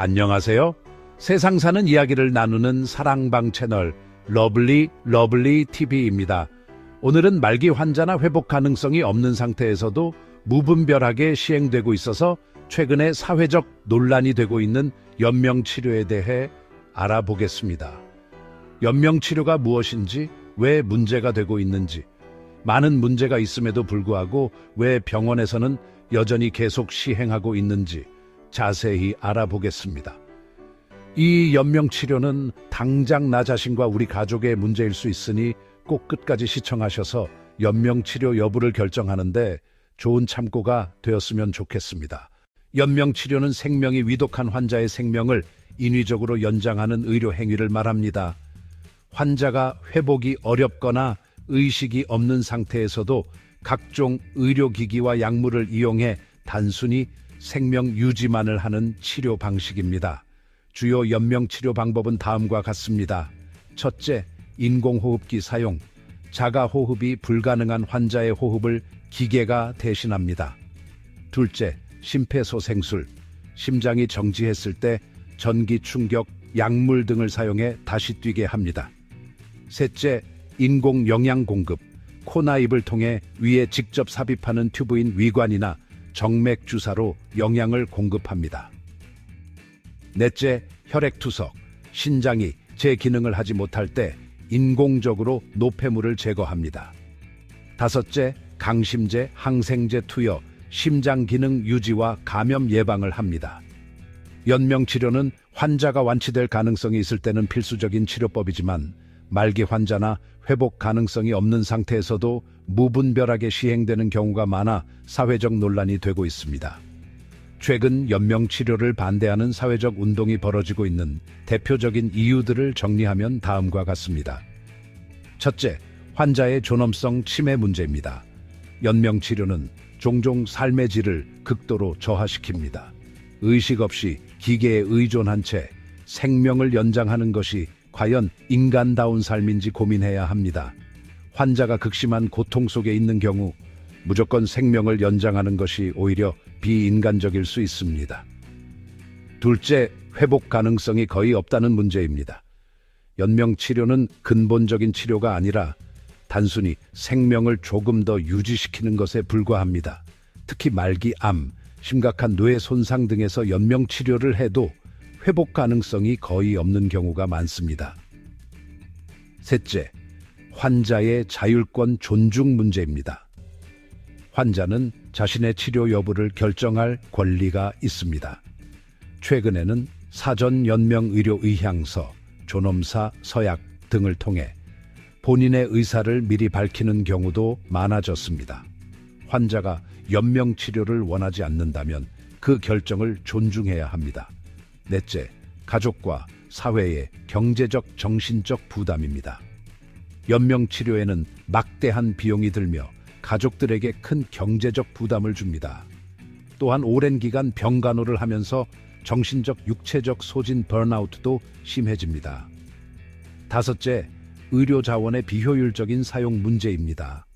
안녕하세요. 세상 사는 이야기를 나누는 사랑방 채널 러블리 TV입니다. 오늘은 말기 환자나 회복 가능성이 없는 상태에서도 무분별하게 시행되고 있어서 최근에 사회적 논란이 되고 있는 연명치료에 대해 알아보겠습니다. 연명치료가 무엇인지, 왜 문제가 되고 있는지, 많은 문제가 있음에도 불구하고 왜 병원에서는 여전히 계속 시행하고 있는지 자세히 알아보겠습니다. 이 연명치료는 당장 나 자신과 우리 가족의 문제일 수 있으니 꼭 끝까지 시청하셔서 연명치료 여부를 결정하는데 좋은 참고가 되었으면 좋겠습니다. 연명치료는 생명이 위독한 환자의 생명을 인위적으로 연장하는 의료 행위를 말합니다. 환자가 회복이 어렵거나 의식이 없는 상태에서도 각종 의료기기와 약물을 이용해 단순히 생명 유지만을 하는 치료 방식입니다. 주요 연명치료 방법은 다음과 같습니다. 첫째, 인공호흡기 사용. 자가호흡이 불가능한 환자의 호흡을 기계가 대신합니다. 둘째, 심폐소생술. 심장이 정지했을 때 전기 충격, 약물 등을 사용해 다시 뛰게 합니다. 셋째, 인공 영양 공급. 코나 입을 통해 위에 직접 삽입하는 튜브인 위관이나 정맥 주사로 영양을 공급합니다. 넷째, 혈액투석. 신장이 제 기능을 하지 못할 때 인공적으로 노폐물을 제거합니다. 다섯째, 강심제, 항생제 투여. 심장 기능 유지와 감염 예방을 합니다. 연명치료는 환자가 완치될 가능성이 있을 때는 필수적인 치료법이지만 말기 환자나 회복 가능성이 없는 상태에서도 무분별하게 시행되는 경우가 많아 사회적 논란이 되고 있습니다. 최근 연명치료를 반대하는 사회적 운동이 벌어지고 있는 대표적인 이유들을 정리하면 다음과 같습니다. 첫째, 환자의 존엄성 침해 문제입니다. 연명치료는 종종 삶의 질을 극도로 저하시킵니다. 의식 없이 기계에 의존한 채 생명을 연장하는 것이 과연 인간다운 삶인지 고민해야 합니다. 환자가 극심한 고통 속에 있는 경우 무조건 생명을 연장하는 것이 오히려 비인간적일 수 있습니다. 둘째, 회복 가능성이 거의 없다는 문제입니다. 연명치료는 근본적인 치료가 아니라 단순히 생명을 조금 더 유지시키는 것에 불과합니다. 특히 말기 암, 심각한 뇌 손상 등에서 연명치료를 해도 회복 가능성이 거의 없는 경우가 많습니다. 셋째, 환자의 자율권 존중 문제입니다. 환자는 자신의 치료 여부를 결정할 권리가 있습니다. 최근에는 사전 연명 의료 의향서, 존엄사 서약 등을 통해 본인의 의사를 미리 밝히는 경우도 많아졌습니다. 환자가 연명 치료를 원하지 않는다면 그 결정을 존중해야 합니다. 넷째, 가족과 사회의 경제적, 정신적 부담입니다. 연명 치료에는 막대한 비용이 들며 가족들에게 큰 경제적 부담을 줍니다. 또한 오랜 기간 병간호를 하면서 정신적, 육체적 소진 번아웃도 심해집니다. 다섯째, 의료 자원의 비효율적인 사용 문제입니다.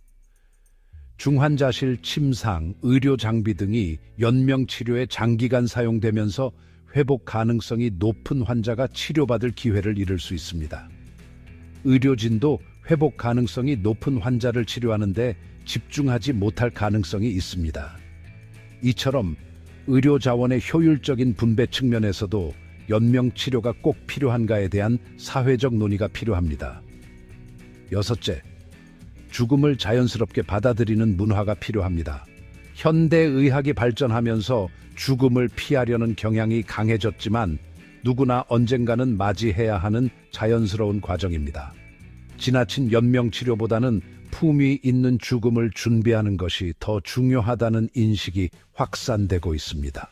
중환자실 침상, 의료 장비 등이 연명 치료에 장기간 사용되면서 회복 가능성이 높은 환자가 치료받을 기회를 잃을 수 있습니다. 의료진도 회복 가능성이 높은 환자를 치료하는데 집중하지 못할 가능성이 있습니다. 이처럼 의료 자원의 효율적인 분배 측면에서도 연명 치료가 꼭 필요한가에 대한 사회적 논의가 필요합니다. 여섯째, 죽음을 자연스럽게 받아들이는 문화가 필요합니다. 현대의학이 발전하면서 죽음을 피하려는 경향이 강해졌지만 누구나 언젠가는 맞이해야 하는 자연스러운 과정입니다. 지나친 연명치료보다는 품위 있는 죽음을 준비하는 것이 더 중요하다는 인식이 확산되고 있습니다.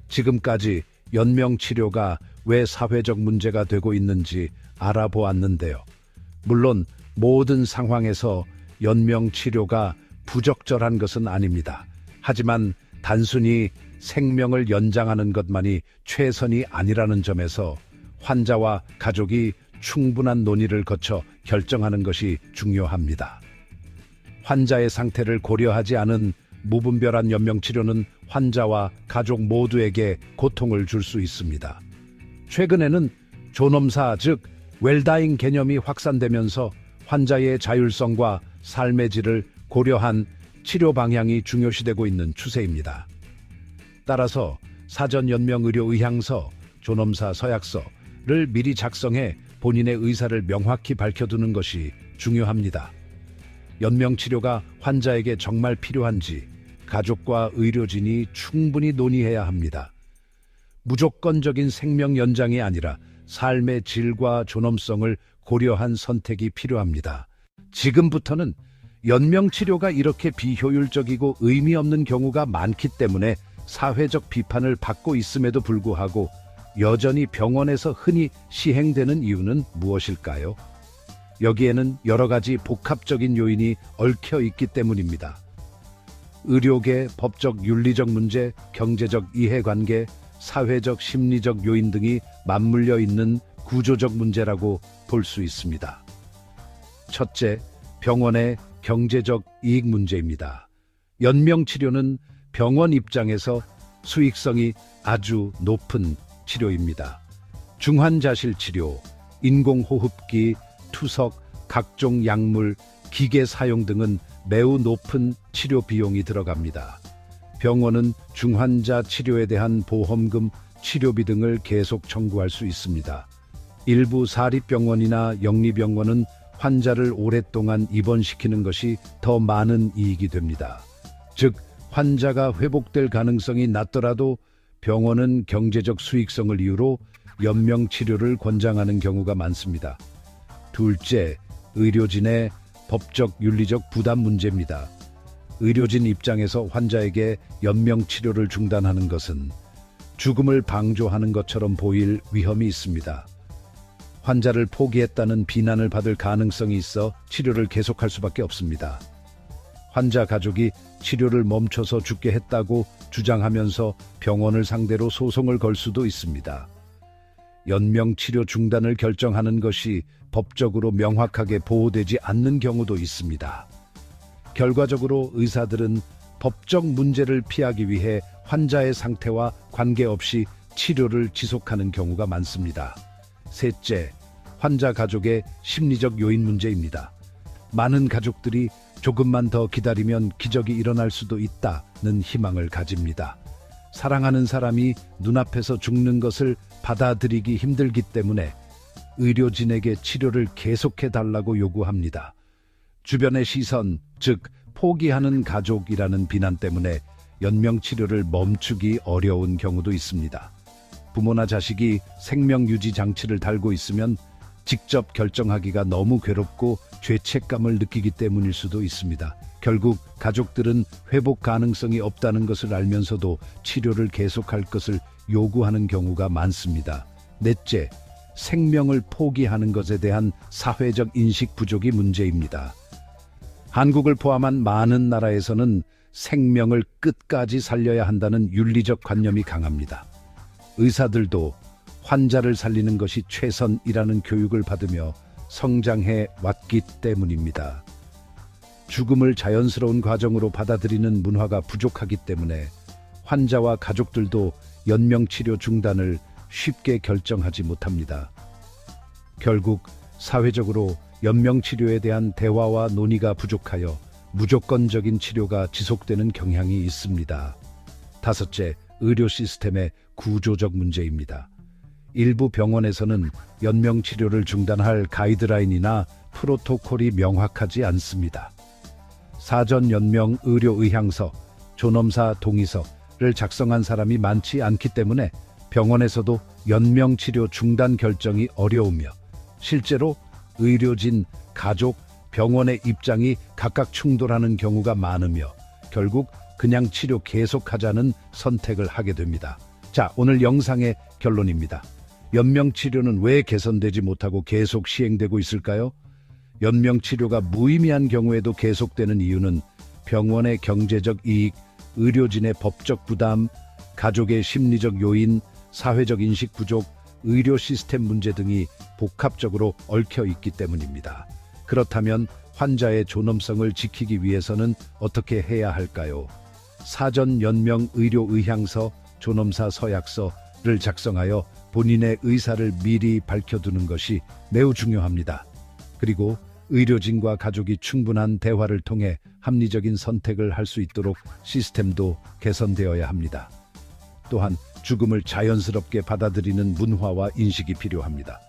지금까지 연명치료가 왜 사회적 문제가 되고 있는지 알아보았는데요. 물론 모든 상황에서 연명치료가 부적절한 것은 아닙니다. 하지만 단순히 생명을 연장하는 것만이 최선이 아니라는 점에서 환자와 가족이 충분한 논의를 거쳐 결정하는 것이 중요합니다. 환자의 상태를 고려하지 않은 무분별한 연명치료는 환자와 가족 모두에게 고통을 줄 수 있습니다. 최근에는 존엄사 즉 웰다잉 개념이 확산되면서 환자의 자율성과 삶의 질을 고려한 치료 방향이 중요시되고 있는 추세입니다. 따라서 사전 연명 의료 의향서, 존엄사 서약서를 미리 작성해 본인의 의사를 명확히 밝혀두는 것이 중요합니다. 연명 치료가 환자에게 정말 필요한지 가족과 의료진이 충분히 논의해야 합니다. 무조건적인 생명 연장이 아니라 삶의 질과 존엄성을 고려한 선택이 필요합니다. 지금부터는 연명 치료가 이렇게 비효율적이고 의미 없는 경우가 많기 때문에 사회적 비판을 받고 있음에도 불구하고 여전히 병원에서 흔히 시행되는 이유는 무엇일까요? 여기에는 여러 가지 복합적인 요인이 얽혀 있기 때문입니다. 의료계, 법적 윤리적 문제, 경제적 이해관계, 사회적 심리적 요인 등이 맞물려 있는 구조적 문제라고 볼 수 있습니다. 첫째, 병원의 경제적 이익 문제입니다. 연명 치료는 병원 입장에서 수익성이 아주 높은 치료입니다. 중환자실 치료, 인공호흡기, 투석, 각종 약물, 기계 사용 등은 매우 높은 치료 비용이 들어갑니다. 병원은 중환자 치료에 대한 보험금, 치료비 등을 계속 청구할 수 있습니다. 일부 사립병원이나 영리병원은 환자를 오랫동안 입원시키는 것이 더 많은 이익이 됩니다. 즉, 환자가 회복될 가능성이 낮더라도 병원은 경제적 수익성을 이유로 연명 치료를 권장하는 경우가 많습니다. 둘째, 의료진의 법적 윤리적 부담 문제입니다. 의료진 입장에서 환자에게 연명 치료를 중단하는 것은 죽음을 방조하는 것처럼 보일 위험이 있습니다. 환자를 포기했다는 비난을 받을 가능성이 있어 치료를 계속할 수밖에 없습니다. 환자 가족이 치료를 멈춰서 죽게 했다고 주장하면서 병원을 상대로 소송을 걸 수도 있습니다. 연명 치료 중단을 결정하는 것이 법적으로 명확하게 보호되지 않는 경우도 있습니다. 결과적으로 의사들은 법적 문제를 피하기 위해 환자의 상태와 관계없이 치료를 지속하는 경우가 많습니다. 셋째, 환자 가족의 심리적 요인 문제입니다. 많은 가족들이 조금만 더 기다리면 기적이 일어날 수도 있다는 희망을 가집니다. 사랑하는 사람이 눈앞에서 죽는 것을 받아들이기 힘들기 때문에 의료진에게 치료를 계속해달라고 요구합니다. 주변의 시선, 즉 포기하는 가족이라는 비난 때문에 연명 치료를 멈추기 어려운 경우도 있습니다. 부모나 자식이 생명 유지 장치를 달고 있으면 직접 결정하기가 너무 괴롭고 죄책감을 느끼기 때문일 수도 있습니다. 결국 가족들은 회복 가능성이 없다는 것을 알면서도 치료를 계속할 것을 요구하는 경우가 많습니다. 넷째, 생명을 포기하는 것에 대한 사회적 인식 부족이 문제입니다. 한국을 포함한 많은 나라에서는 생명을 끝까지 살려야 한다는 윤리적 관념이 강합니다. 의사들도 환자를 살리는 것이 최선이라는 교육을 받으며 성장해 왔기 때문입니다. 죽음을 자연스러운 과정으로 받아들이는 문화가 부족하기 때문에 환자와 가족들도 연명치료 중단을 쉽게 결정하지 못합니다. 결국 사회적으로 연명치료에 대한 대화와 논의가 부족하여 무조건적인 치료가 지속되는 경향이 있습니다. 다섯째, 의료 시스템의 구조적 문제입니다. 일부 병원에서는 연명치료를 중단할 가이드라인이나 프로토콜이 명확하지 않습니다. 사전 연명 의료 의향서, 존엄사 동의서를 작성한 사람이 많지 않기 때문에 병원에서도 연명치료 중단 결정이 어려우며 실제로 의료진, 가족, 병원의 입장이 각각 충돌하는 경우가 많으며 결국 그냥 치료 계속하자는 선택을 하게 됩니다. 자, 오늘 영상의 결론입니다. 연명치료는 왜 개선되지 못하고 계속 시행되고 있을까요? 연명치료가 무의미한 경우에도 계속되는 이유는 병원의 경제적 이익, 의료진의 법적 부담, 가족의 심리적 요인, 사회적 인식 부족, 의료 시스템 문제 등이 복합적으로 얽혀 있기 때문입니다. 그렇다면 환자의 존엄성을 지키기 위해서는 어떻게 해야 할까요? 사전 연명 의료 의향서, 존엄사 서약서를 작성하여 본인의 의사를 미리 밝혀두는 것이 매우 중요합니다. 그리고 의료진과 가족이 충분한 대화를 통해 합리적인 선택을 할 수 있도록 시스템도 개선되어야 합니다. 또한 죽음을 자연스럽게 받아들이는 문화와 인식이 필요합니다.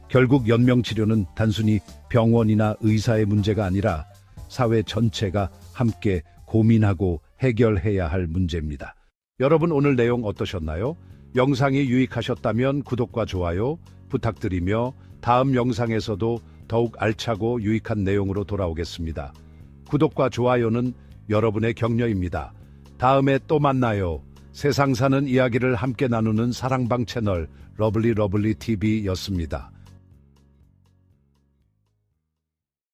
결국 연명치료는 단순히 병원이나 의사의 문제가 아니라 사회 전체가 함께 고민하고 해결해야 할 문제입니다. 여러분, 오늘 내용 어떠셨나요? 영상이 유익하셨다면 구독과 좋아요 부탁드리며 다음 영상에서도 더욱 알차고 유익한 내용으로 돌아오겠습니다. 구독과 좋아요는 여러분의 격려입니다. 다음에 또 만나요. 세상 사는 이야기를 함께 나누는 사랑방 채널 러블리 TV였습니다.